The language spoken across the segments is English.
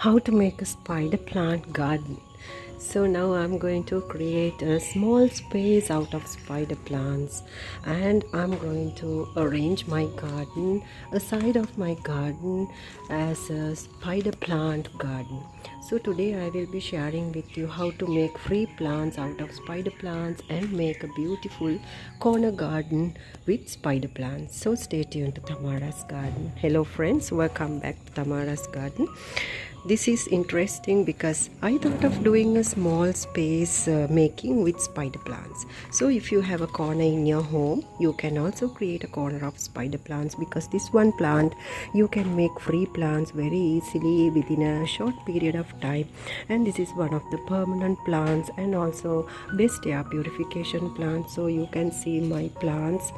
How to make a spider plant garden. So now I'm going to create a small space out of spider plants, and I'm going to arrange my garden, a side of my garden, as a spider plant garden. So today I will be sharing with you how to make free plants out of spider plants and make a beautiful corner garden with spider plants. So stay tuned to Tamara's Garden. Hello friends, welcome back to Tamara's Garden. This is interesting because I thought of doing a small space making with spider plants. So if you have a corner in your home, you can also create a corner of spider plants, because this one plant you can make free plants very easily within a short period of time. And this is one of the permanent plants and also best air purification plants. So you can see my plants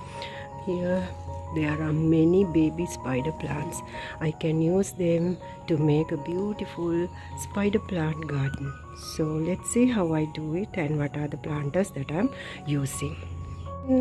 here. There are many baby spider plants. I can use them to make a beautiful spider plant garden. So let's see how I do it and what are the planters that I'm using.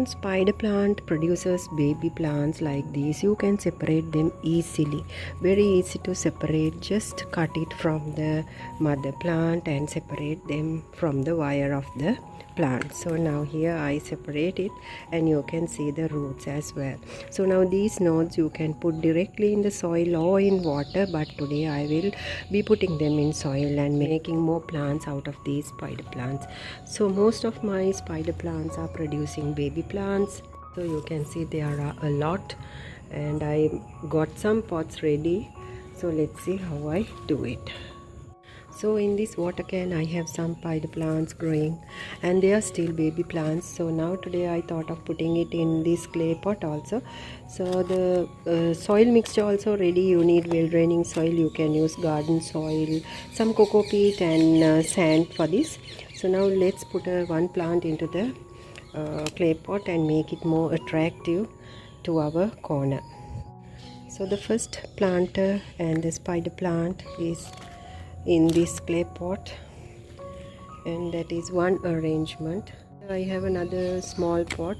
Spider plant produces baby plants like these. You can separate them easily, very easy to separate. Just cut it from the mother plant and separate them from the wire of the plant. So now here I separate it, and you can see the roots as well. So now these nodes you can put directly in the soil or in water, but today I will be putting them in soil and making more plants out of these spider plants. So most of my spider plants are producing baby plants. So you can see there are a lot, and I got some pots ready. So let's see how I do it. So in this water can I have some spider plants growing, and they are still baby plants. So now today I thought of putting it in this clay pot also. So the soil mixture also ready. You need well draining soil. You can use garden soil, some cocoa peat and sand for this. So now let's put one plant into the clay pot and make it more attractive to our corner. So the first planter and the spider plant is in this clay pot, and that is one arrangement. I have another small pot,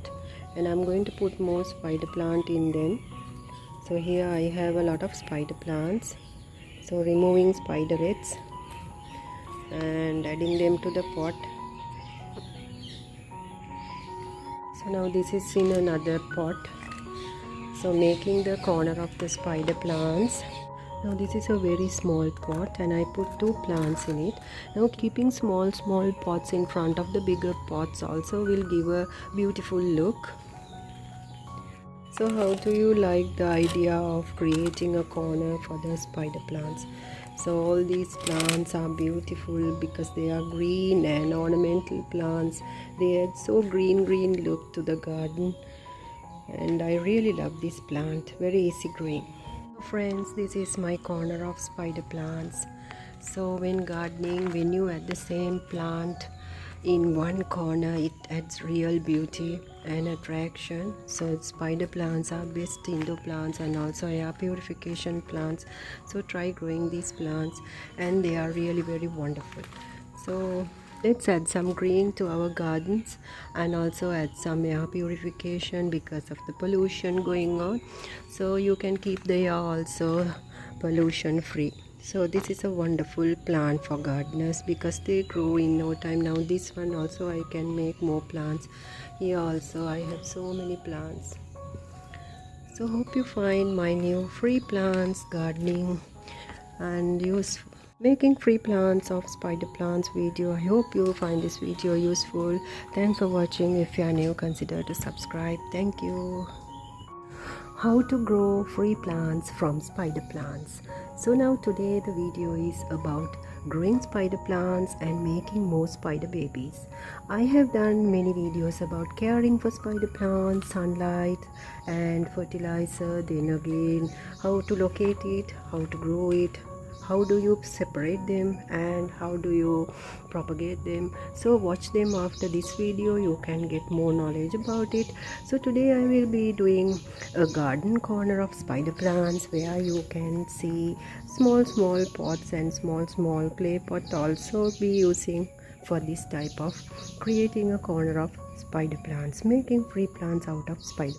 and I'm going to put more spider plant in them. So here I have a lot of spider plants. So removing spiderets and adding them to the pot. So now this is in another pot. So making the corner of the spider plants. Now this is a very small pot, and I put two plants in it. Now keeping small pots in front of the bigger pots also will give a beautiful look. So how do you like the idea of creating a corner for the spider plants? So all these plants are beautiful because they are green and ornamental plants. They add so green look to the garden, and I really love this plant, very easy growing. Friends, this is my corner of spider plants. So when gardening, when you add the same plant in one corner, it adds real beauty and attraction. So spider plants are best indoor plants and also air purification plants. So try growing these plants, and they are really very wonderful. So let's add some green to our gardens and also add some air purification because of the pollution going on. So you can keep the air also pollution free. So this is a wonderful plant for gardeners because they grow in no time. Now this one also I can make more plants. Here also I have so many plants. So hope you find my new free plants gardening and useful. Making free plants of spider plants video. I hope you find this video useful. Thanks for watching. If you are new, consider to subscribe. Thank you. How to grow free plants from spider plants. So now today the video is about growing spider plants and making more spider babies. I have done many videos about caring for spider plants, sunlight and fertilizer, then again how to locate it, how to grow it, how do you separate them, and how do you propagate them. So watch them after this video. You can get more knowledge about it. So today I will be doing a garden corner of spider plants where you can see small pots and small clay pot also be using for this type of creating a corner of spider plants, making free plants out of spider